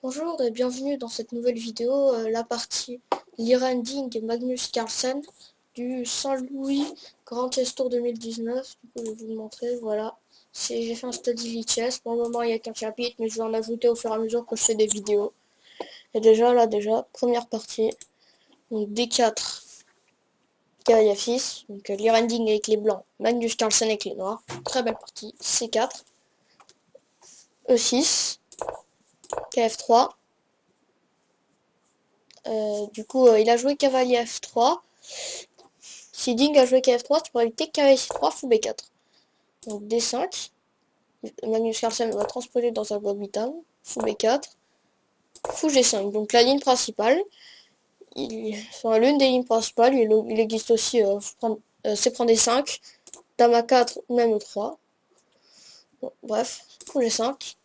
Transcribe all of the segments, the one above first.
Bonjour et bienvenue dans cette nouvelle vidéo, la partie l'e-rending et Magnus Carlsen du Saint-Louis Grand Chess Tour 2019. Du coup, je vais vous le montrer, voilà. J'ai fait un study league chess. Pour le moment, il n'y a qu'un chapitre, mais je vais en ajouter au fur et à mesure que je fais des vidéos. Et déjà, première partie. Donc D4, cavalier F6. Donc l'e-rending avec les blancs, Magnus Carlsen avec les noirs. Très belle partie. C4, E6, KF3. Du coup, il a joué cavalier F3. Si Ding a joué KF3, tu pourrais éviter cavalier C3, fou B4. Donc D5. Magnus Carlsen va transposer dans un Gobitam. Fou B4. Fou G5. Donc la ligne principale. Enfin, l'une des lignes principales. Il existe aussi C prend D5. Dame A4 ou même E3. Bon, bref. Fou G5.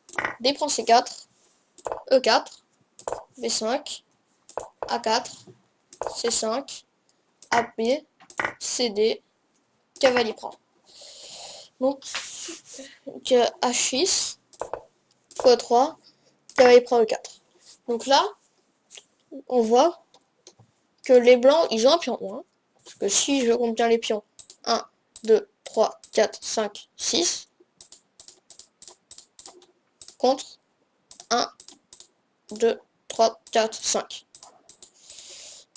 D prend C4. E4. B5. A4. C5. AB. CD. Cavalier prend. Donc H6, x3, cavalier prend E4. Donc là, on voit que les blancs, ils ont un pion moins. Parce que si je compte bien les pions, 1, 2, 3, 4, 5, 6, contre 1, 2, 3, 4, 5.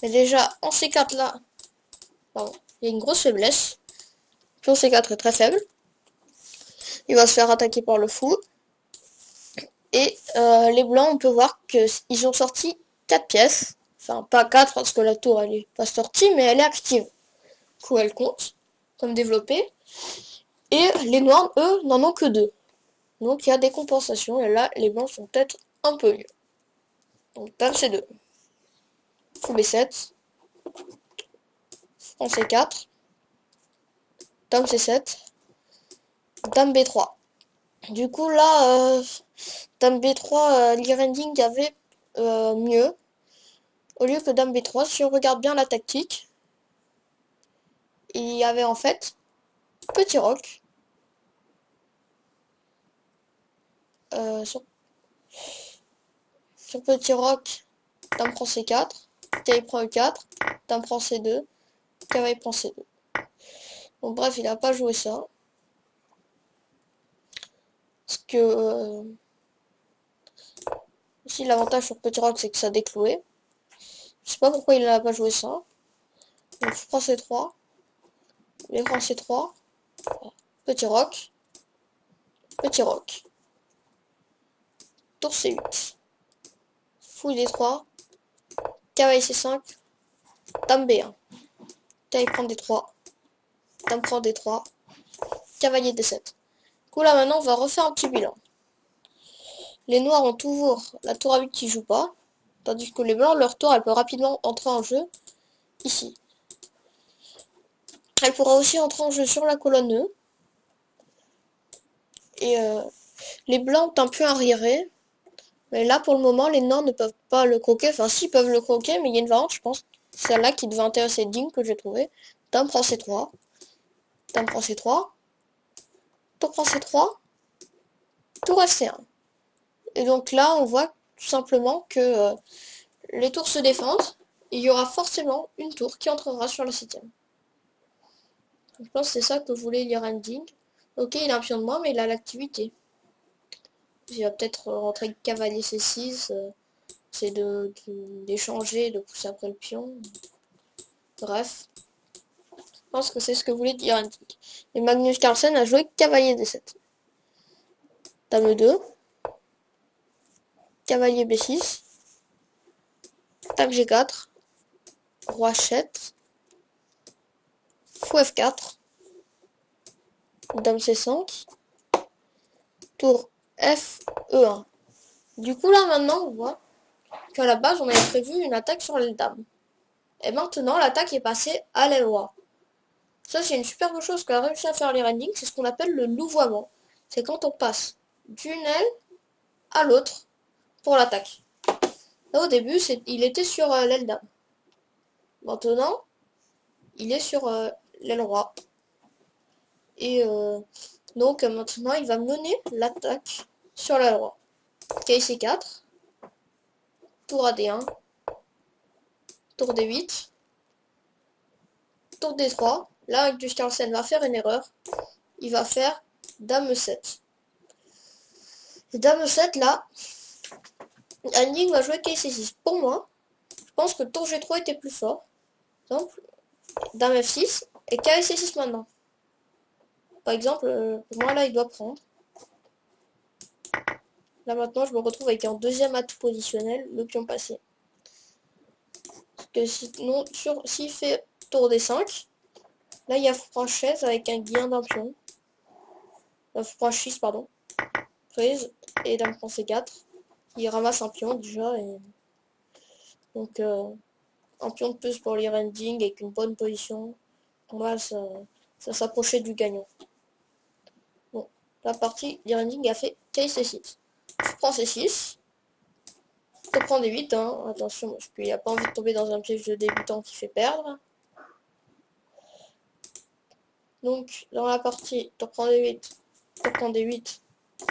Mais déjà, en C4 là, pardon, il y a une grosse faiblesse. Pion C4 est très faible. Il va se faire attaquer par le fou. Et les blancs, on peut voir qu'ils ont sorti 4 pièces. Enfin, pas 4 parce que la tour, elle est pas sortie, mais elle est active. Du coup, elle compte comme développée. Et les noirs, eux, n'en ont que 2. Donc, il y a des compensations. Et là, les blancs sont peut-être un peu mieux. Donc, dame C2. Fou B7. Franc C4. Dame C7. Dame B3. Du coup, là, dame B3, l'e-rending avait mieux. Au lieu que dame B3, si on regarde bien la tactique, il y avait en fait petit roc. Sur petit roc, dame prend C4, cavalier prend E4, dame prend C2, cavalier prend C2. Bon bref, il n'a pas joué ça. Parce que ici l'avantage sur petit roc c'est que ça déclouait. Je sais pas pourquoi il n'a pas joué ça. Donc je prends C3, les prend C3, petit roc, tour C8, fou D3, cavalier C5, dame B1, cavalier prend D3, dame prend D3, cavalier D7. Du coup là maintenant on va refaire un petit bilan. Les noirs ont toujours la tour A8 qui joue pas, tandis que les blancs, leur tour, elle peut rapidement entrer en jeu ici. Elle pourra aussi entrer en jeu sur la colonne E. Et les blancs ont un peu arriéré. Mais là, pour le moment, les noirs ne peuvent pas le croquer. Enfin, si, ils peuvent le croquer, mais il y a une variante, je pense. Celle-là qui devait intéresser Ding, que j'ai trouvé. Dame prend C3. Dame prend C3. Tour prend C3. Tour F1. Et donc là, on voit tout simplement que les tours se défendent. Et il y aura forcément une tour qui entrera sur la 7ème. Je pense que c'est ça que voulait l'e-rending. Ok, il a un pion de moins, mais il a l'activité. Il va peut-être rentrer cavalier C6. C'est d'échanger, de pousser après le pion. Bref, je pense que c'est ce que voulait l'e-rending. Et Magnus Carlsen a joué cavalier D7. Dame 2. Cavalier B6. Dame G4. Roi H7. Fou F4. Dame C5. Tour F E1. Du coup là maintenant on voit qu'à la base on avait prévu une attaque sur l'aile dame. Et maintenant l'attaque est passée à l'aile roi. Ça c'est une superbe chose qu'a réussi à faire l'e-rending, c'est ce qu'on appelle le louvoiement. C'est quand on passe d'une aile à l'autre pour l'attaque. Là au début il était sur l'aile dame. Maintenant il est sur l'aile roi. Et donc maintenant il va mener l'attaque sur l'aile roi. Cavalier C4. tour à D1, tour D8, tour D3. Là, Magnus Carlsen va faire une erreur. Il va faire Dame 7. Et Dame 7, là, Ending va jouer KC6. Pour moi, je pense que tour G3 était plus fort. Donc, Dame F6 et KC6 maintenant. Par exemple, pour moi, là, il doit prendre. Là, maintenant, je me retrouve avec un deuxième atout positionnel, le pion passé. Parce que sinon, s'il fait tour D5, là, il y a franchise avec un gain d'un pion. Franchise, pardon. Prise. Et dame prend C4. Il ramasse un pion déjà. Et... donc, un pion de plus pour les ending avec une bonne position. Pour moi, ça s'approchait du gagnant. Bon, la partie l'ending a fait KC6. Je prends C6. Je prends D8, hein. Attention, parce qu'il n'y a pas envie de tomber dans un piège de débutant qui fait perdre. Donc, dans la partie, tu reprends D8, tu reprends D8,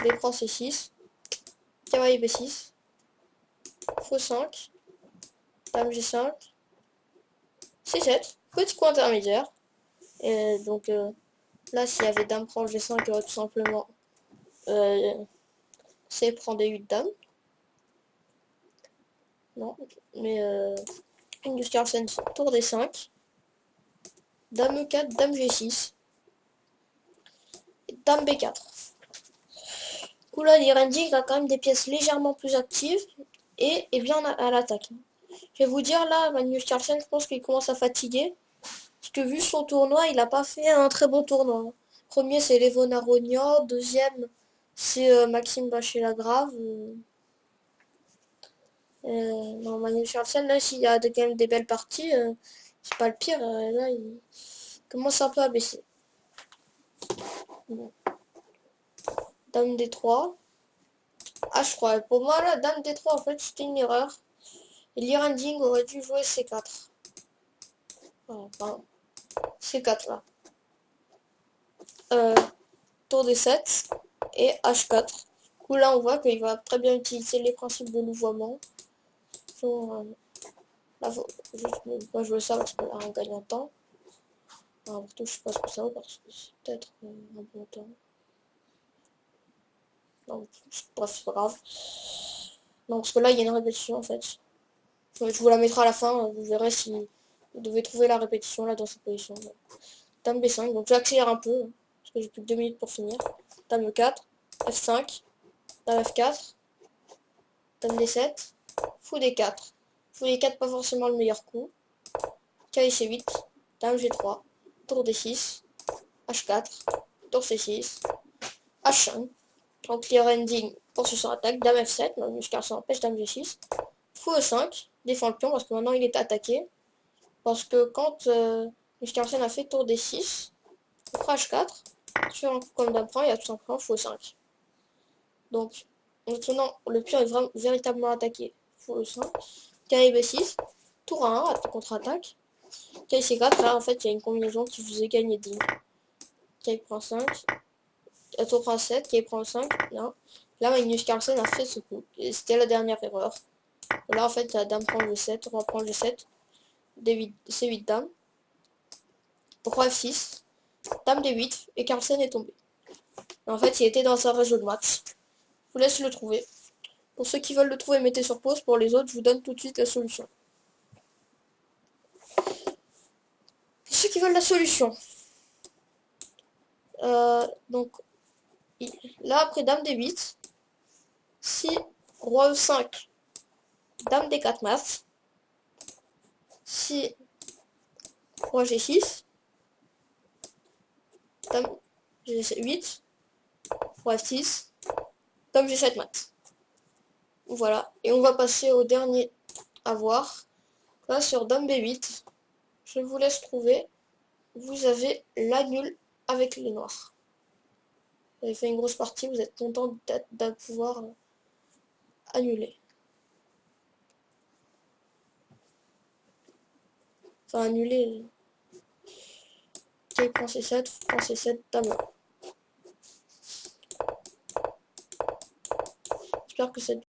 D prend C6, cavalier B6, Faux 5, Dame G5, C7, petit coup intermédiaire. Et donc, là, s'il y avait Dame prend G5, il y aurait tout simplement C prend D8 Dame. Non, mais Magnus Carlsen, tour D5, Dame E4, Dame G6, Dame B4. Du coup, là, l'Irending a quand même des pièces légèrement plus actives et bien à l'attaque. Je vais vous dire, là, Magnus Carlsen, je pense qu'il commence à fatiguer. Parce que vu son tournoi, il n'a pas fait un très bon tournoi. Premier, c'est Levon Aronia. Deuxième, c'est Maxime Bachet-Lagrave. Non, Magnus Carlsen, là, s'il y a quand même des belles parties, c'est pas le pire. Là, il commence un peu à baisser. Bon. Dame D3. H3. Pour moi, là, Dame D3, en fait, c'était une erreur. Et l'Irending aurait dû jouer C4. Enfin, C4, là. Tour D7 et H4. Du coup, là, on voit qu'il va très bien utiliser les principes de louvoiement. Là, faut juste pas jouer ça parce que là, on gagne un temps. Alors, je sais pas ce que ça vaut parce que c'est peut-être un bon temps. Non, bref, c'est pas grave. Non, parce que là, il y a une répétition en fait. Je vous la mettrai à la fin, vous verrez si vous devez trouver la répétition là dans cette position. Dame B5, donc j'accélère un peu, parce que j'ai plus que 2 minutes pour finir. Dame E4, F5, Dame F4, Dame D7, Fou D4. Fou D4, pas forcément le meilleur coup. Cavalier C8, Dame G3, Tour D6, H4, Tour C6, H5. Donc clear ending pour son attaque, Dame F7, Magnus Carlsen empêche Dame G6, Fou E5, défend le pion parce que maintenant il est attaqué. Parce que quand Magnus Carlsen a fait Tour D6, il fera H4, sur un coup comme Dame prend, il y a tout simplement Fou E5. Donc maintenant le pion est véritablement attaqué. Fou E5, cavalier B6, Tour A1, contre-attaque. Cavalier C4, là en fait il y a une combinaison qui vous est gagné digne. Cavalier prend 5. Tour prend 7, qui prend 5, là. Là, Magnus Carlsen a fait ce coup. Et c'était la dernière erreur. Là, en fait, la dame prend le 7, on reprend le 7, D8, C8 dame. Roi F6, dame D8, et Carlsen est tombé. Et en fait, il était dans sa réseau de match. Je vous laisse le trouver. Pour ceux qui veulent le trouver, mettez sur pause. Pour les autres, je vous donne tout de suite la solution. Pour ceux qui veulent la solution. Donc, là, après dame D8, si roi E5, dame D4 mat, si roi G6, dame G8, roi F6, dame G7 mat. Voilà, et on va passer au dernier à voir. Là, sur dame B8, je vous laisse trouver. Vous avez la nulle avec les noirs. Vous avez fait une grosse partie, vous êtes content de pouvoir annuler. Enfin, annuler. Ok, prend C7, prend C7, dame. J'espère que cette